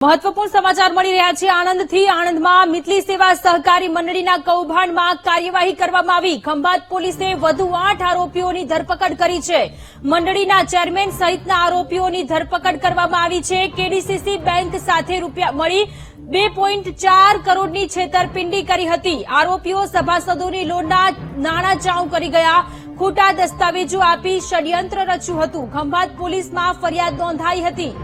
મહત્વપૂર્ણ સમાચાર મળી રહ્યા છે આણંદથી। આણંદમાં મિતલી સેવા સહકારી મંડળીના કૌભાંડમાં કાર્યવાહી કરવામાં આવી। ખંભાત પોલીસે વધુ 8 આરોપીઓની ધરપકડ કરી છે। મંડળીના ચેરમેન સહિતના આરોપીઓની ધરપકડ કરવામાં આવી છે। કેડીસીસી બેંક સાથે રૂપિયા મળી 2.4 કરોડની છેતરપિંડી કરી હતી। આરોપીઓ સભાસદોની લોનના નાણાં ચાઉ કરી ગયા। ખોટા દસ્તાવેજો આપી ષડયંત્ર રચ્યું હતું। ખંભાત પોલીસમાં ફરિયાદ નોંધાઈ હતી।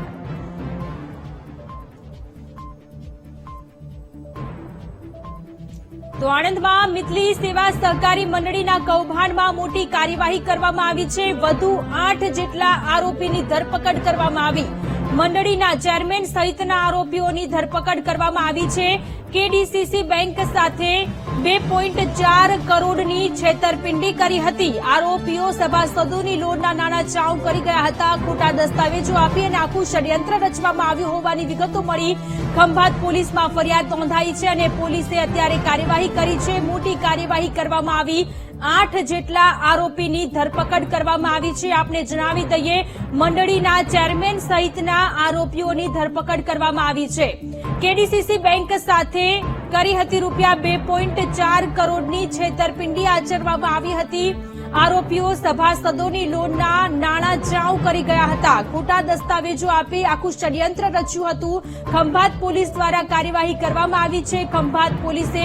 તો આણંદમાં મિતલી સેવા સહકારી મંડળીના કૌભાંડમાં મોટી કાર્યવાહી કરવામાં આવી છે। વધુ 8 જેટલા આરોપીની ધરપકડ કરવામાં આવી। મંડળીના ચેરમેન સહિતના આરોપીઓની ધરપકડ કરવામાં આવી છે। કેડીસીસી બેંક સાથે 2.4 કરોડની છેતરપિંડી કરી હતી। આરોપીઓ સભાસદોની લોનના નાણાં ચાઉ કરી ગયા હતા। ખોટા દસ્તાવેજો આપી અને આખું ષડયંત્ર રચવામાં આવ્યું હોવાની વિગતો મળી। ખંભાત પોલીસમાં ફરિયાદ નોંધાઈ છે અને પોલીસે અત્યારે કાર્યવાહી કરી છે। મોટી કાર્યવાહી કરવામાં આવી। 8 જેટલા આરોપીની ધરપકડ કરવામાં આવી છે। આપને જણાવી દઈએ મંડળીના ચેરમેન સહિતના આરોપીઓની ધરપકડ કરવામાં આવી છે। કેડીસીસી બેંક સાથે કરી હતી રૂપિયા 2.4 કરોડની છેતરપિંડી આચરવામાં આવી હતી। આરોપીઓ સભાસદોની લોનના નાણાં ચાઉ કરી ગયા હતા। ખોટા દસ્તાવેજો આપી આખું ષડયંત્ર રચ્યું હતું। ખંભાત પોલીસ દ્વારા કાર્યવાહી કરવામાં આવી છે। ખંભાત પોલીસે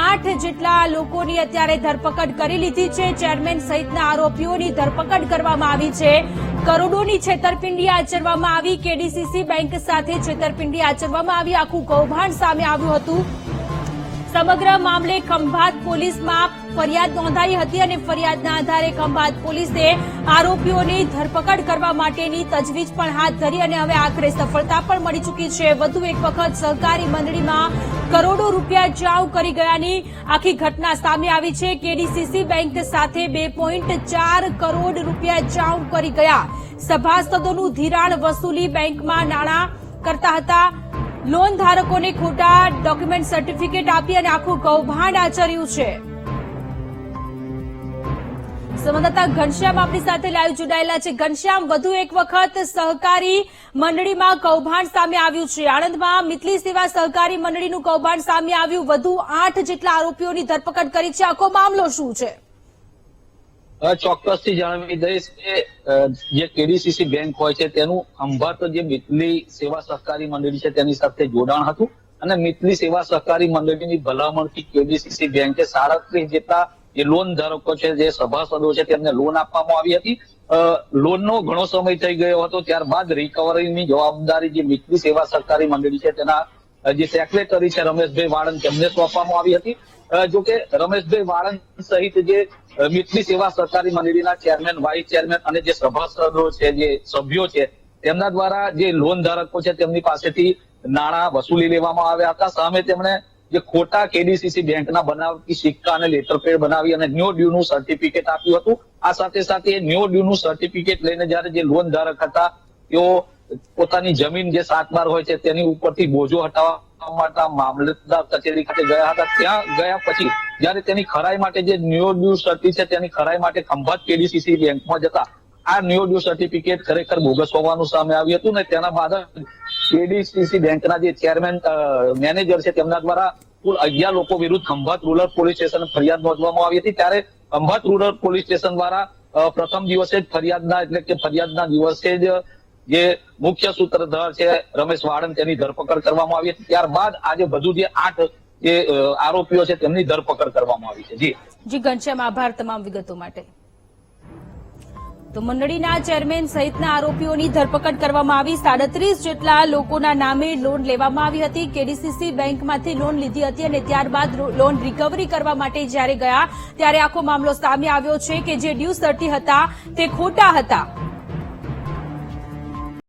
8 જેટલા લોકોની અત્યારે ધરપકડ કરી લીધી છે। ચેરમેન સહિતના આરોપીઓની ધરપકડ કરવામાં આવી છે। કરોડોની છેતરપિંડી આચરવામાં આવી। કેડીસીસી બેંક સાથે છેતરપિંડી આચરવામાં આવી। આખું કૌભાંડ સામે આવ્યું હતું। સમગ્ર મામલે ખંભાત પોલીસમાં ફરિયાદ નોંધાઈ હતી અને ફરિયાદના આધારે ખંભાત પોલીસે આરોપીઓની ધરપકડ કરવા માટેની તજવીજ પણ હાથ ધરી અને હવે આખરે સફળતા પણ મળી ચૂકી છે। વધુ એક વખત સહકારી મંડળીમાં કરોડો રૂપિયા ચાઉ કરી ગયાની આખી ઘટના સામે આવી છે। કેડીસીસી બેંક સાથે 2.4 કરોડ રૂપિયા ચાઉ કરી ગયા। સભાસદોનું ધિરાણ વસૂલી બેંકમાં નાણાં કરતા હતા। લોન ધારકોને ખોટા ડોક્યુમેન્ટ સર્ટિફિકેટ આપી અને આખું કૌભાંડ આચર્યું છે। સંવાદદાતા ઘનશ્યામ આપણી સાથે લાઈવ જોડાયેલા છે। ઘનશ્યામ, વધુ એક વખત સહકારી મંડળીમાં કૌભાંડ સામે આવ્યું છે। આણંદમાં મિતલી સેવા સહકારી મંડળીનું કૌભાંડ સામે આવ્યું। વધુ 8 જેટલા આરોપીઓની ધરપકડ કરી છે। આખો મામલો શું છે? ચોક્કસથી જણાવી દઈશ કે જે કેડીસીસી બેંક હોય છે તેનું ખંભાત જે મિતલી સેવા સહકારી મંડળી છે તેની સાથે જોડાણ હતું અને મિતલી સેવા સહકારી મંડળીની ભલામણથી કેડીસીસી બેંકે 37 જેટલા જે લોન ધારકો છે, જે સભાસદો છે, તેમને લોન આપવામાં આવી હતી। લોનનો ઘણો સમય થઈ ગયો હતો, ત્યારબાદ રિકવરીની જવાબદારી જે મિતલી સેવા સહકારી મંડળી છે તેના જે સેક્રેટરી છે રમેશભાઈ વાળંદ તેમને સોંપવામાં આવી હતી। જોકે રમેશભાઈ વાળંદ સહિત જે મિતલી સેવા સહકારી મંડળીના ચેરમેન, વાઇસ ચેરમેન અને જે સભાસદો છે, જે સભ્યો છે, તેમના દ્વારા જે લોન ધારકો છે તેમની પાસેથી નાણાં વસૂલી લેવામાં આવ્યા હતા। સામે તેમણે જે ખોટા કેડીસીસી બેંકના બનાવટી સિક્કા અને લેટરપેડ બનાવી અને નો ડ્યુનું સર્ટિફિકેટ આપ્યું હતું। આ સાથે સાથે નો ડ્યુનું સર્ટિફિકેટ લઈને જયારે જે લોન ધારક હતા તેઓ પોતાની જમીન જે 7/12 હોય છે તેની ઉપરથી બોજો હટાવવા માટે મામલતદાર કચેરી ખાતે ગયા હતા। ત્યાં ગયા પછી જયારે તેની ખરાઈ માટે જે નો ડ્યુ સર્ટિ છે તેની ખરાઈ માટે ખંભાત કેડીસીસી બેંકમાં જતા આ નો ડ્યુ સર્ટિફિકેટ ખરેખર બોગસ હોવાનું સામે આવ્યું હતું ને તેના બાદ કેડીસીસી બેંકના જે ચેરમેન મેનેજર છે તેમના દ્વારા કુલ 11 લોકો વિરુદ્ધ ખંભાત રૂરલ પોલીસ સ્ટેશન ફરિયાદ નોંધવામાં આવી હતી। ત્યારે ખંભાત રૂરલ પોલીસ સ્ટેશન દ્વારા પ્રથમ દિવસે જ ફરિયાદના દિવસે જ જે મુખ્ય સૂત્રધાર છે રમેશ વાળંદ તેની ધરપકડ કરવામાં આવી હતી। ત્યારબાદ આજે વધુ જે 8 જે આરોપીઓ છે તેમની ધરપકડ કરવામાં આવી છે। જી ઘનશ્યામ, આભાર તમામ વિગતો માટે। તો મંડળીના ચેરમેન સહિતના આરોપીઓની ધરપકડ કરવામાં આવી। 37 જેટલા લોકોના નામે લોન લેવામાં આવી હતી। કેડીસીસી બેંકમાંથી લોન લીધી હતી અને ત્યારબાદ લોન રિકવરી કરવા માટે જ્યારે ગયા ત્યારે આખો મામલો સામે આવ્યો છે કે જે ડ્યુ સર્ટી હતા તે ખોટા હતા।